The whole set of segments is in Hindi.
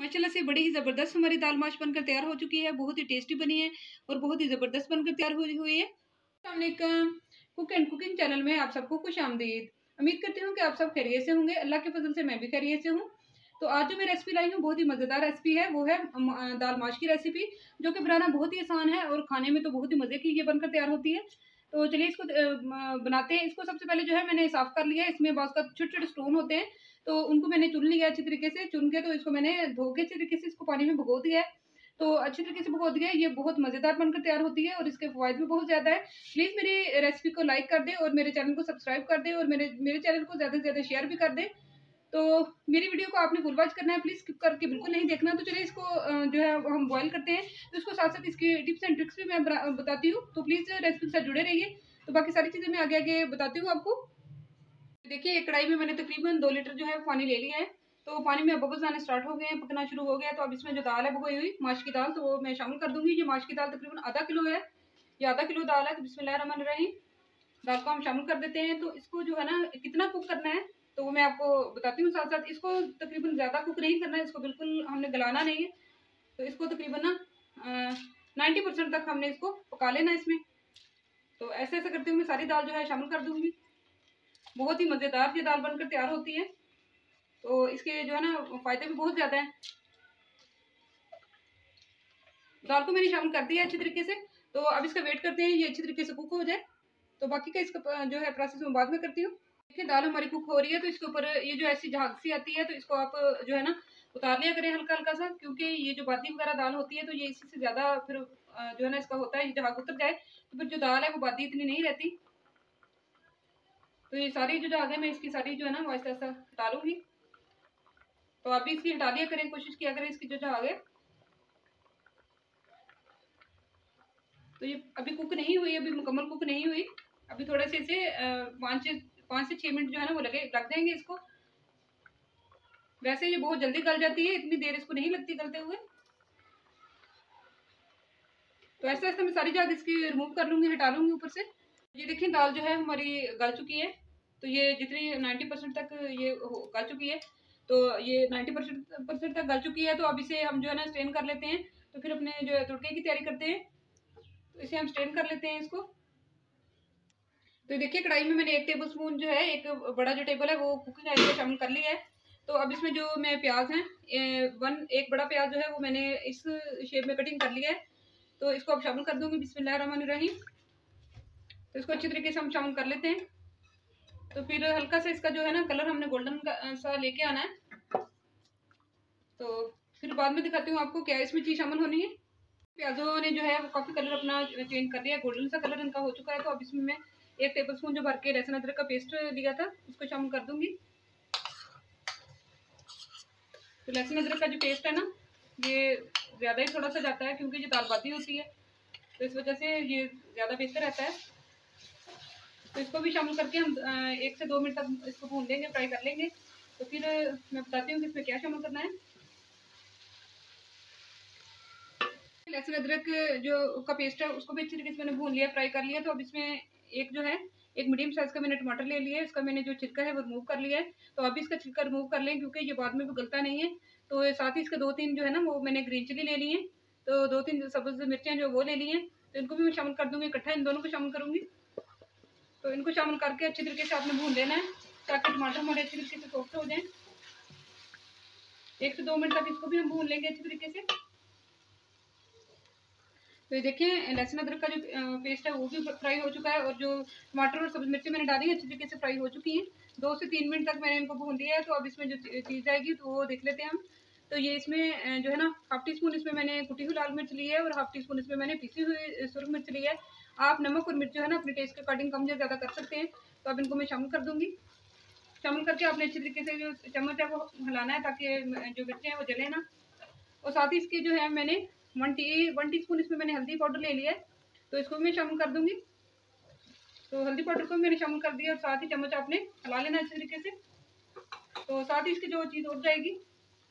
माशाल्लाह से बड़ी ही ज़बरदस्त हमारी दाल माश बनकर तैयार हो चुकी है। बहुत ही टेस्टी बनी है और बहुत ही ज़बरदस्त बनकर तैयार हुई है। अस्सलाम वालेकुम, कुक एंड कुकिंग चैनल में आप सबको खुश आमदीद। उम्मीद करती हूँ कि आप सब खैरियत से होंगे। अल्लाह के फजल से मैं भी खैरियत से हूँ। तो आज जो मैं रेसिपी लाई हूँ बहुत ही मज़ेदार रेसिपी है, वो है दाल माश की रेसिपी, जो कि बनाना बहुत ही आसान है और खाने में तो बहुत ही मज़े की ये बनकर तैयार होती है। तो चलिए इसको बनाते हैं। इसको सबसे पहले जो है मैंने साफ़ कर लिया है। इसमें बहुत का छोटे छोटे स्टोन होते हैं, तो उनको मैंने चुन लिया अच्छी तरीके से। चुन के तो इसको मैंने धो के अच्छी तरीके से इसको पानी में भिगो दिया है। तो अच्छी तरीके से भिगो दिया है। ये बहुत मज़ेदार बनकर तैयार होती है और इसके फ़वाइद भी बहुत ज़्यादा है। प्लीज़ मेरी रेसिपी को लाइक कर दें और मेरे चैनल को सब्सक्राइब कर दें और मेरे चैनल को ज़्यादा से ज़्यादा शेयर भी कर दें। तो मेरी वीडियो को आपने फुल वॉच करना है, प्लीज़ स्किप करके बिल्कुल नहीं देखना। तो चलिए इसको जो है हम बॉईल करते हैं। तो इसको साथ साथ इसकी टिप्स एंड ट्रिक्स भी मैं बताती हूँ, तो प्लीज़ रेसिपी के साथ जुड़े रहिए। तो बाकी सारी चीज़ें मैं आगे आगे बताती हूँ आपको। देखिए एक कढ़ाई में मैंने तकरीबन 2 लीटर जो है पानी ले लिया है। तो पानी में बबल्स आने स्टार्ट हो गए हैं, पकना शुरू हो गया। तो अब इसमें जो दाल है भिगोई हुई माश की दाल, तो वो मैं शामिल कर दूंगी। ये माश की दाल तकरीबन आधा किलो है, ये आधा किलो दाल है। तो बिस्मिल्लाहिर्रहमानिर्रहीम, दाल को हम शामिल कर देते हैं। तो इसको जो है ना कितना कुक करना है तो वो मैं आपको बताती हूँ साथ साथ। इसको तकरीबन ज़्यादा कुक नहीं करना है, इसको बिल्कुल हमने गलाना नहीं है। तो इसको तकरीबन ना 90% तक हमने इसको पका लेना है इसमें। तो ऐसे ऐसे करते हुए मैं सारी दाल जो है शामिल कर दूंगी। बहुत ही मज़ेदार ये दाल बनकर तैयार होती है। तो इसके जो है ना फ़ायदे भी बहुत ज़्यादा हैं। दाल को मैंने शामिल कर दिया अच्छी तरीके से। तो अब इसका वेट करते हैं ये अच्छी तरीके से कुक हो जाए। तो बाकी का इसका जो है प्रोसेस मैं बाद में करती हूँ। देखिए दाल हमारी कुक हो रही है, तो इसके ऊपर ये जो ऐसी झाग सी आती है, तो इसको आप जो है ना उतार लिया करें हल्का हल्का सा, क्योंकि ये जो बादी वगैरह दाल होती है तो ये इसी से ज़्यादा फिर जो है ना इसका होता है, ये झाग उतर जाए तो फिर जो दाल है वो बादी इतनी नहीं रहती। तो ये सारी जो झाग है मैं इसकी सारी जो है ना आहिस्ता आहिस्ता हटा लूँगी। तो आप भी इसकी हटा लिया करें, कोशिश किया करें इसकी जो झाग है। तो ये अभी कुक नहीं हुई, अभी मुकम्मल कुक नहीं हुई। अभी थोड़े से इसे 5 से 6 मिनट जो है ना वो लग देंगे इसको। वैसे ये बहुत जल्दी गल जाती है, इतनी देर इसको नहीं लगती गलते हुए। तो ऐसे ऐसे मैं सारी झाग इसकी रिमूव कर लूँगी, हटा लूँगी ऊपर से। ये देखिए दाल जो है हमारी गल चुकी है। तो ये जितनी 90% तक ये गल चुकी है, तो ये 90% तक गल चुकी है। तो अब इसे हम जो है ना स्ट्रेन कर लेते हैं। तो फिर अपने जो है तुड़के की तैयारी करते हैं। तो इसे हम स्ट्रेन कर लेते हैं इसको। तो देखिए कढ़ाई में मैंने 1 टेबल स्पून जो है, एक बड़ा जो टेबल है वो कुकिंग ऑयल में शामिल कर लिया है। तो अब इसमें जो मैं प्याज है एक बड़ा प्याज जो है वो मैंने इस शेप में कटिंग कर लिया है। तो इसको अब शामिल कर दूंगी बिस्मिल्लाहिर्रहमानिर्रहीम। तो इसको अच्छी तरीके से हम शामिल कर लेते हैं। तो फिर हल्का सा इसका जो है ना कलर हमने गोल्डन सा लेके आना है। तो फिर बाद में दिखाती हूँ आपको क्या इसमें चीज़ शामिल होनी है। प्याजों ने जो है वो काफ़ी कलर अपना चेंज कर दिया है, गोल्डन सा कलर इनका हो चुका है। तो अब इसमें मैं 1 टेबल स्पून जो भर के लहसुन अदरक का पेस्ट लिया था उसको शामिल कर दूंगी। तो लहसुन अदरक का जो पेस्ट है ना ये ज़्यादा ही थोड़ा सा जाता है, क्योंकि ये दाल बाती होती है, तो इस वजह से ये ज़्यादा बेहतर रहता है। तो इसको भी शामिल करके हम 1 से 2 मिनट तक इसको भून लेंगे, फ्राई कर लेंगे। तो फिर मैं बताती हूँ कि इसमें क्या शामिल करना है। लहसुन अदरक जो का पेस्ट है उसको भी अच्छी तरीके से मैंने भून लिया, फ्राई कर लिया। तो अब इसमें एक मीडियम साइज़ का मैंने टमाटर ले लिया है। इसका मैंने जो छिलका है वो रिमूव कर लिया है। तो अभी इसका छिलका रिमूव कर लें, क्योंकि ये बाद में भी गलता नहीं है। तो साथ ही इसके 2-3 जो है ना वो मैंने ग्रीन चिली ले ली है। तो 2-3 सब्ज़ मिर्चें जो वो ले ली हैं, तो इनको भी मैं शामिल कर दूँगी, इकट्ठा इन दोनों को शामिल करूँगी। तो इनको शामिल करके अच्छी तरीके से आपने भून लेना है, ताकि टमाटर हमारे अच्छी तरीके से सॉफ्ट हो जाएँ। 1 से 2 मिनट तक इसको भी हम भून लेंगे अच्छी तरीके से। तो ये देखिए लहसुन अदरक का जो पेस्ट है वो भी फ्राई हो चुका है, और जो टमाटर और सब्ज़ मिर्ची मैंने डाली है अच्छी तरीके से फ्राई हो चुकी हैं। 2 से 3 मिनट तक मैंने इनको भून लिया है। तो अब इसमें जो चीज़ आएगी तो वो देख लेते हैं हम। तो ये इसमें जो है ना 1/2 टी स्पून इसमें मैंने कुटी हुई लाल मिर्च ली है, और 1/2 टी स्पून इसमें मैंने पिसी हुई सुरख मिर्च ली है। आप नमक और मिर्च जो है ना अपने टेस्ट के अकॉर्डिंग कम या ज़्यादा कर सकते हैं। तो अब इनको मैं शामिल कर दूँगी। शामिल करके आपने अच्छी तरीके से जो चम्मच है वो हिलाना है, ताकि जो मिर्चें हैं वो जले ना। और साथ ही इसके जो है मैंने 1 टीस्पून इसमें मैंने हल्दी पाउडर ले लिया है। तो इसको भी मैं शामिल कर दूंगी। तो हल्दी पाउडर को मैंने शामिल कर दिया, और साथ ही चम्मच आपने हिला लेना अच्छे तरीके से। तो साथ ही इसकी जो चीज़ उठ जाएगी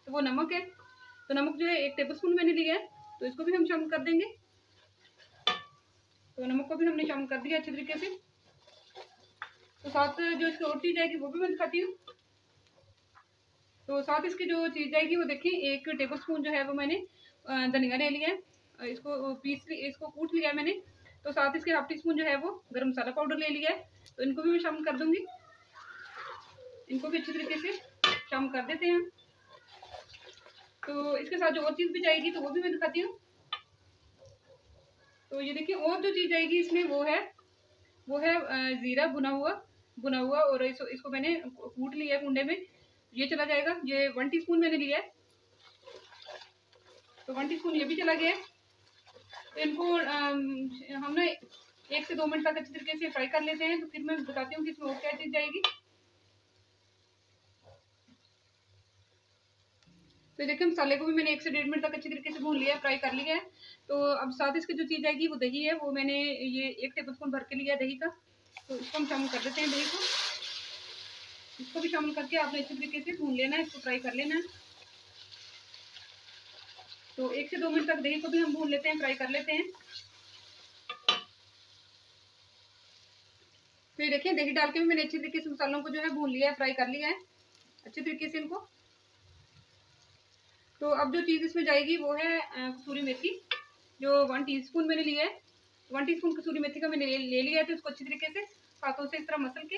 तो वो नमक है। तो नमक जो है 1 टेबल स्पून मैंने लिया है, तो इसको भी हम शामिल कर देंगे। तो नमक को भी हमने शामिल कर दिया अच्छे तरीके से। तो साथ जो इसकी और चीज़ आएगी वो भी मैं दिखाती हूँ। तो साथ इसकी जो चीज़ जाएगी वो देखिए 1 टेबल स्पून जो है वो मैंने धनिया ले लिया है, इसको कूट लिया है मैंने। तो साथ इसके हाफ टी स्पून जो है वो गरम मसाला पाउडर ले लिया है, तो इनको भी मैं शामिल कर दूंगी। इनको भी अच्छी तरीके से शामिल कर देते हैं। तो इसके साथ जो और चीज़ भी जाएगी तो वो भी मैं दिखाती हूँ। तो ये देखिए और जो चीज़ जाएगी इसमें वो है ज़ीरा भुना हुआ और इसको मैंने कूट लिया है कुंडे में, ये चला जाएगा। ये 1 टीस्पून मैंने लिया है, तो 1 टीस्पून ये भी चला गया है। तो इनको हम ना 1 से 2 मिनट तक अच्छी तरीके से फ्राई कर लेते हैं। तो फिर मैं बताती हूँ कि इसमें और क्या चीज़ जाएगी। तो देखिए मसाले को भी मैंने 1 से 1.5 मिनट तक अच्छी तरीके से भून लिया है, फ्राई कर लिया है। तो अब साथ इसकी जो चीज़ आएगी वो दही है, वो मैंने ये 1 टेबल स्पून भर के लिया है दही का। तो इसको हम शामिल कर देते हैं दही को। इसको भी शामिल करके आपने अच्छी तरीके से भून लेना है, इसको फ्राई कर लेना है। तो 1 से 2 मिनट तक दही को भी हम भून लेते हैं, फ्राई कर लेते हैं। तो ये देखिए दही डाल के भी मैंने अच्छी तरीके से मसालों को जो है भून लिया है, फ्राई कर लिया है अच्छी तरीके से इनको। तो अब जो चीज़ इसमें जाएगी वो है कसूरी मेथी, जो 1 टीस्पून मैंने लिया है। 1 टीस्पून कसूरी मेथी का मैंने ले लिया है। तो इसको अच्छी तरीके से हाथों से इस तरह मसल के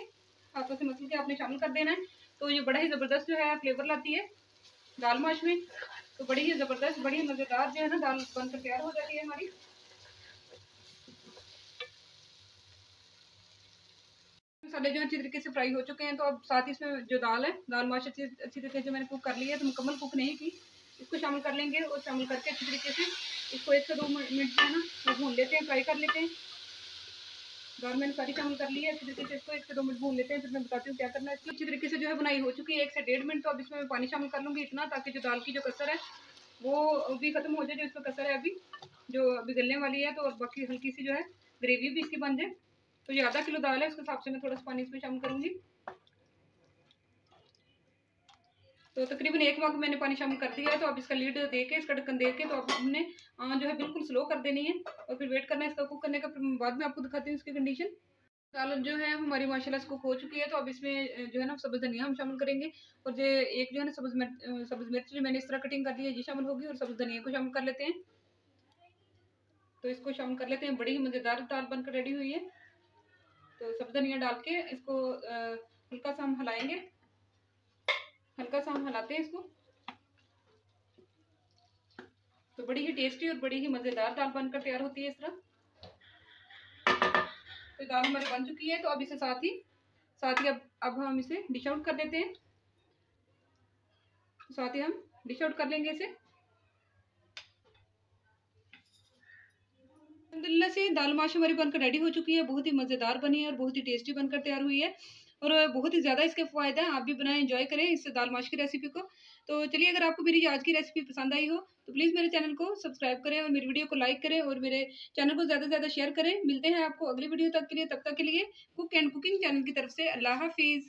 आपने शामिल कर देना है। तो ये बड़ा ही ज़बरदस्त जो है फ्लेवर लाती है दाल माश में। तो बड़ी ही ज़बरदस्त, बड़ी ही मज़ेदार जो है ना दाल बनकर तैयार हो जाती है हमारी। मसाले जो अच्छी तरीके से फ्राई हो चुके हैं। तो अब साथ ही इसमें जो दाल माश अच्छी तरीके से मैंने कुक कर ली है, तो मुकम्मल कुक नहीं की। इसको शामिल कर लेंगे और शामिल करके अच्छी तरीके से इसको 1 से 2 मिनट जो है ना वो भून लेते हैं, फ्राई कर लेते हैं। दाल मैंने सारी शामिल कर ली है अच्छी तरीके से, इसको 1 से 2 मिनट भून लेते हैं। फिर मैं बताती हूँ क्या करना है। इसकी अच्छी तरीके से जो है बुनाई हो चुकी है 1 से 1.5 मिनट। तो अब इसमें मैं पानी शामिल कर लूँगी इतना, ताकि जो दाल की जो कसर है वो भी खत्म हो जाए। जो इसमें कसर है जो अभी गलने वाली है, तो और बाकी हल्की सी जो है ग्रेवी भी इसकी बन जाए। तो ये आधा किलो दाल है, उसके हिसाब से मैं थोड़ा सा पानी इसमें शामिल करूँगी। तो तकरीबन 1 मग मैंने पानी शामिल कर दिया है। तो अब इसका लीड दे के, इसका ढक्कन दे के, तो अब हमने जो है बिल्कुल स्लो कर देनी है और फिर वेट करना है इसका कुक करने का। फिर बाद में आपको दिखाती हूँ इसकी कंडीशन। दाल जो है हमारी माशाल्लाह से कुक हो चुकी है। तो अब इसमें जो है ना सब्ज़ धनिया हम शामिल करेंगे, और जो एक जो है ना सब्ज़ मिर्च जो मैंने इस तरह कटिंग कर दी है ये शामिल होगी, और सब्ज़ धनिया को शामिल कर लेते हैं। तो इसको शामिल कर लेते हैं। बड़ी ही मज़ेदार दाल बनकर रेडी हुई है। तो सब्ज़ धनिया डाल के इसको हल्का सा हम हिलाएंगे, हल्का सा हम हिलाते हैं इसको। तो बड़ी ही टेस्टी और बड़ी ही मज़ेदार दाल बनकर तैयार होती है इस तरह। तो दाल हमारी बन चुकी है। तो अब इसे साथ ही अब हम इसे डिश आउट कर देते हैं। तो साथ ही हम डिश आउट कर लेंगे इसे। अल्हम्दुलिल्लाह से दाल माश हमारी बनकर रेडी हो चुकी है। बहुत ही मज़ेदार बनी है और बहुत ही टेस्टी बनकर तैयार हुई है, और बहुत ही ज़्यादा इसके फ़ायदे हैं। आप भी बनाएं, एंजॉय करें इस दाल माश की रेसिपी को। तो चलिए, अगर आपको मेरी आज की रेसिपी पसंद आई हो तो प्लीज़ मेरे चैनल को सब्सक्राइब करें और मेरी वीडियो को लाइक करें और मेरे चैनल को ज़्यादा से ज़्यादा शेयर करें। मिलते हैं आपको अगली वीडियो तक के लिए, तब तक के लिए कुक एंड कुकिंग चैनल की तरफ से अल्लाह हाफिज़।